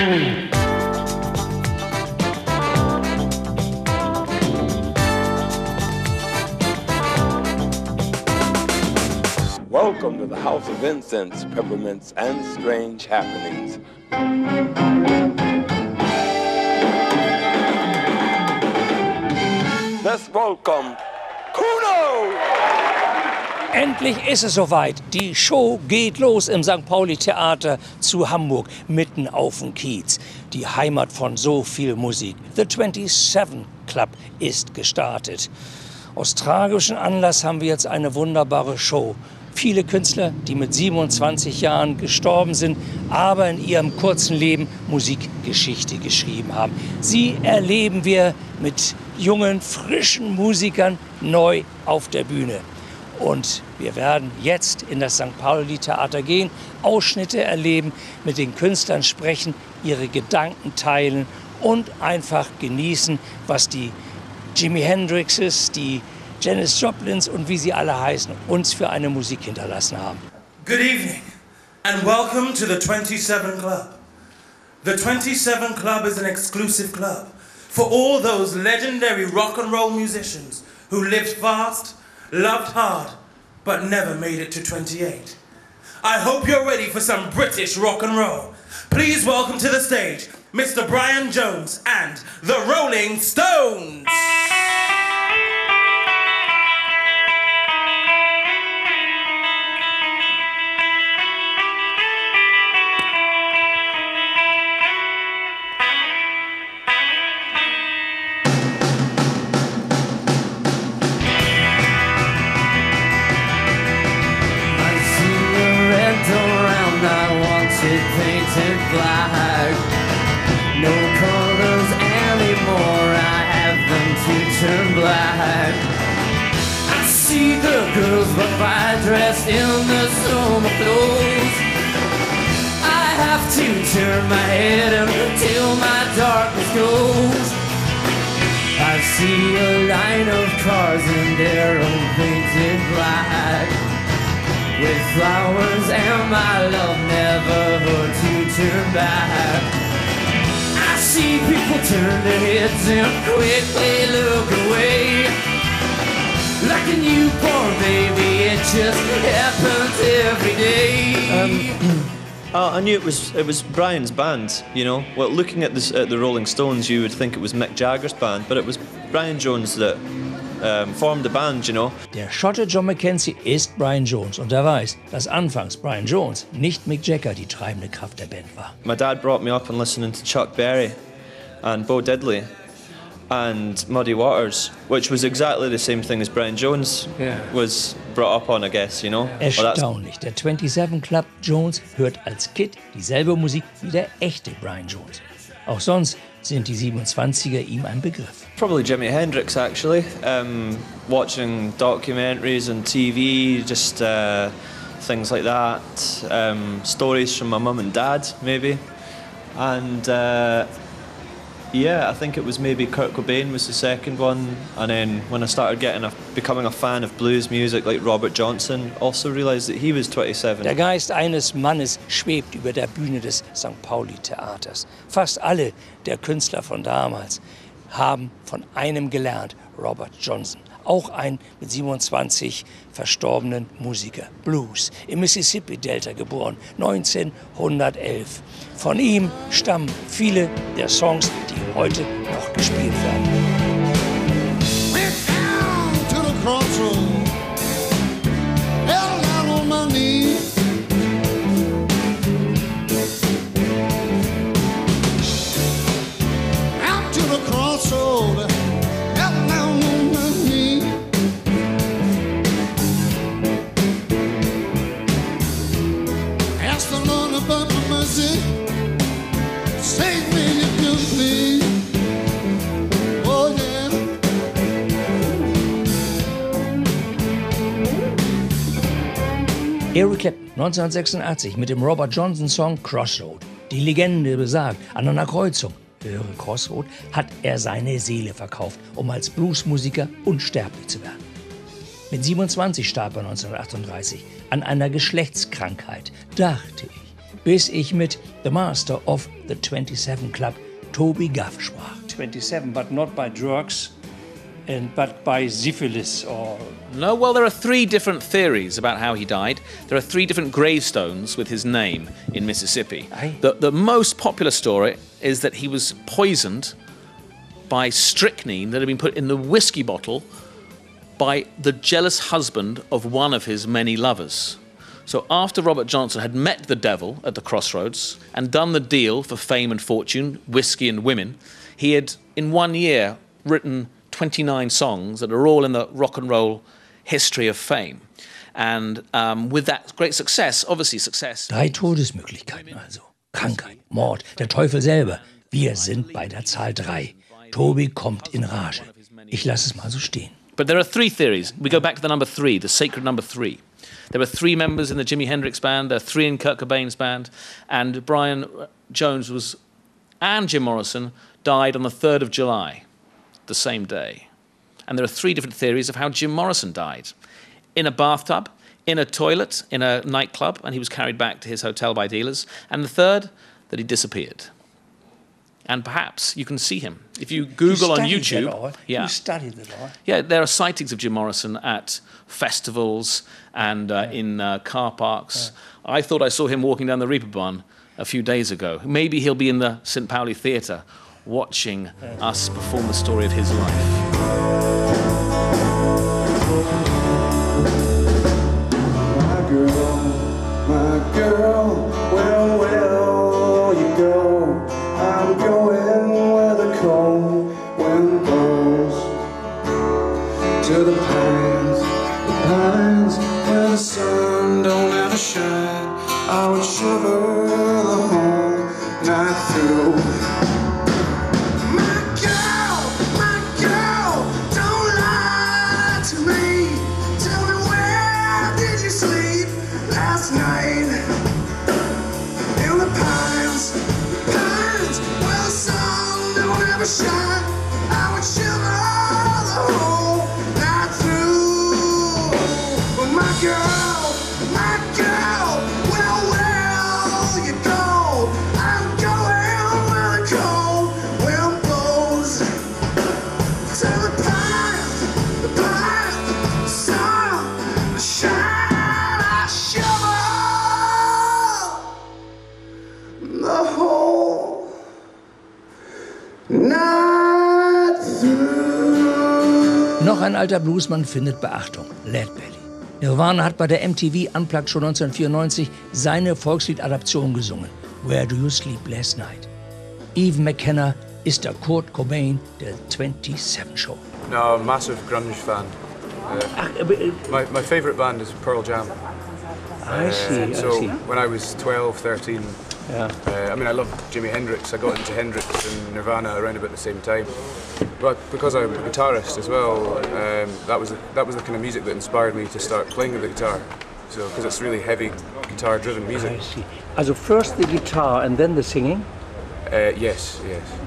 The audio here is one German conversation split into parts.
Welcome to the House of Incense, Peppermints, and Strange Happenings. Let's welcome Kunos! Endlich ist es soweit. Die Show geht los im St. Pauli Theater zu Hamburg, mitten auf dem Kiez. Die Heimat von so viel Musik. The 27 Club ist gestartet. Aus tragischem Anlass haben wir jetzt eine wunderbare Show. Viele Künstler, die mit 27 Jahren gestorben sind, aber in ihrem kurzen Leben Musikgeschichte geschrieben haben. Sie erleben wir mit jungen, frischen Musikern neu auf der Bühne. Und wir werden jetzt in das St. Pauli Theater gehen, Ausschnitte erleben, mit den Künstlern sprechen, ihre Gedanken teilen und einfach genießen, was die Jimi Hendrixes, die Janis Joplins und wie sie alle heißen, uns für eine Musik hinterlassen haben. Good evening and welcome to the 27 Club. The 27 Club is an exclusive club for all those legendary rock and roll musicians who lived fast, loved hard, but never made it to 28. I hope you're ready for some British rock and roll. Please welcome to the stage Mr. Brian Jones and the Rolling Stones. Painted black, no colors anymore, I have them to turn black. I see the girls but I dressed in the summer clothes. I have to turn my head until my darkness goes. I see a line of cars and they're all painted black, with flowers and my love never to turn back. I see people turn their heads and quickly look away, like a newborn baby, it just happens every day. I knew it was Brian's band, you know. Well, looking at the Rolling Stones, you would think it was Mick Jagger's band, but it was Brian Jones that formed the band, you know. Der Schotte John McKenzie ist Brian Jones und er weiß, dass anfangs Brian Jones, nicht Mick Jagger, die treibende Kraft der Band war. My dad brought me up on listening to Chuck Berry and Bo Diddley and Muddy Waters, which was exactly the same thing as Brian Jones was brought up on, I guess, you know. Erstaunlich, der 27 Club Jones hört als Kid dieselbe Musik wie der echte Brian Jones. Auch sonst sind die 27er ihm ein Begriff. Probably Jimi Hendrix, actually. Watching documentaries on TV, just things like that. Stories from my mum and dad, maybe. And yeah, I think it was maybe Kurt Cobain was the second one. And then when I started becoming a fan of blues music like Robert Johnson, also realised that he was 27. Der Geist eines Mannes schwebt über der Bühne des St. Pauli Theaters. Fast alle der Künstler von damals haben von einem gelernt, Robert Johnson. Auch ein mit 27 verstorbenen Musiker. Blues, im Mississippi-Delta geboren, 1911. Von ihm stammen viele der Songs, die heute noch gespielt werden. Went down to the crossroad, held down on my knees. Out to the crossroad, held down on my knees. Ask the Lord about my mercy, save me if you please. Oh yeah. Eric Clapton, 1986, mit dem Robert Johnson-Song Crossroad. Die Legende besagt, an einer Kreuzung, höre Crossroad, hat er seine Seele verkauft, um als Bluesmusiker unsterblich zu werden. Mit 27 starb er 1938 an einer Geschlechtskrankheit. Dachte ich, bis ich mit the Master of the 27 Club, Toby Guff, sprach. 27, but not by drugs, but by syphilis or... No, well, there are three different theories about how he died. There are three different gravestones with his name in Mississippi. Aye. The most popular story is that he was poisoned by strychnine that had been put in the whiskey bottle by the jealous husband of one of his many lovers. So after Robert Johnson had met the devil at the crossroads and done the deal for fame and fortune, whiskey and women, he had, in 1 year, written 29 songs that are all in the rock and roll history of fame. And with that great success, obviously success... 3 Todesmöglichkeiten also. Krankheit, Mord, der Teufel selber. Wir sind bei der Zahl 3. Toby kommt in Rage. Ich lasse es mal so stehen. But there are three theories. We go back to the number 3, the sacred number 3. There were 3 members in the Jimi Hendrix band, there are 3 in Kurt Cobain's band, and Brian Jones and Jim Morrison died on the 3rd of July, the same day. And there are 3 different theories of how Jim Morrison died. In a bathtub, in a toilet, in a nightclub, and he was carried back to his hotel by dealers. And the third, that he disappeared. And perhaps you can see him. If you Google on YouTube... You studied it all. Yeah, there are sightings of Jim Morrison at festivals and in car parks. Yeah. I thought I saw him walking down the Reeperbahn a few days ago. Maybe he'll be in the St. Pauli Theatre watching us perform the story of his life. My girl, where will you go? I'm going where the cold wind blows. To the pines where the sun don't ever shine. I would shiver the whole night through. My girl, don't lie to me. Tell me, where did you sleep last night? In the pines where the sun don't ever shine. I would shiver the whole night through. But my girl, where will you go? I'm going where the cold wind blows. To the pines, sun shine, I shiver the whole night through. Noch ein alter Bluesmann findet Beachtung. Leadbelly. Nirvana hat bei der MTV Unplugged schon 1994 seine Volkslied-Adaption gesungen. Where Do You Sleep Last Night? Even McKenna ist der Kurt Cobain der 27 Show. No, I'm a massive grunge fan. My favourite band is Pearl Jam. I see. When I was 12, 13, I mean, I loved Jimi Hendrix. I got into Hendrix and Nirvana around about the same time. But because I'm a guitarist as well, that was the kind of music that inspired me to start playing the guitar. So, because it's really heavy guitar-driven music. I see. Also first the guitar and then the singing? Yes.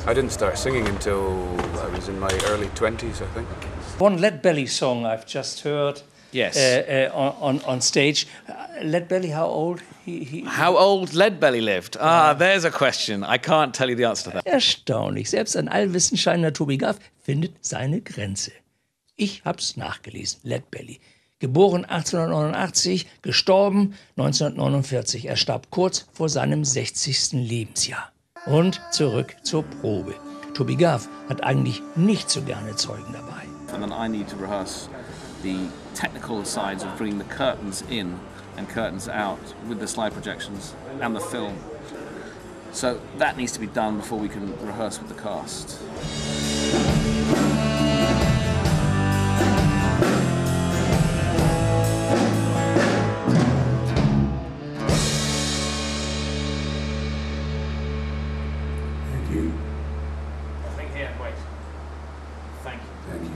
I didn't start singing until I was in my early 20s, I think. One Leadbelly song I've just heard. Yes. On stage. Leadbelly, how old? How old Leadbelly lived? There's a question. I can't tell you the answer to that. Erstaunlich. Selbst ein allwissenschaftender Toby Guff findet seine Grenze. Ich hab's nachgelesen. Leadbelly. Geboren 1889, gestorben 1949. Er starb kurz vor seinem 60. Lebensjahr. Und zurück zur Probe. Toby Guff hat eigentlich nicht so gerne Zeugen dabei. And then I need to rehearse the technical sides of bringing the curtains in and curtains out with the slide projections and the film. So that needs to be done before we can rehearse with the cast. Thank you. Think here, wait. Thank you. Thank you.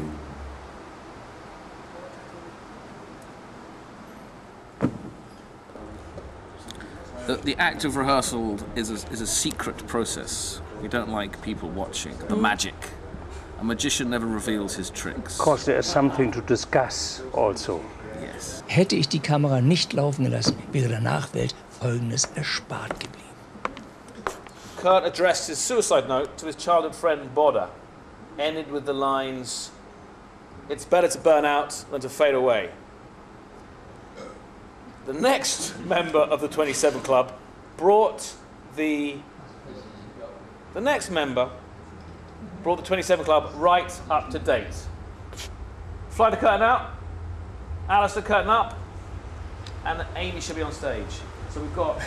The act of rehearsal is a secret process. We don't like people watching. The magic. A magician never reveals his tricks. Of course, there is something to discuss also. Yes. Hätte ich die Kamera nicht laufen gelassen, wäre der Nachwelt Folgendes erspart geblieben. Kurt addressed his suicide note to his childhood friend Bodda, ended with the lines, "It's better to burn out than to fade away." The next member of the 27 Club brought the 27 Club right up to date. Fly the curtain out, Alistair curtain up, and Amy should be on stage. So we've got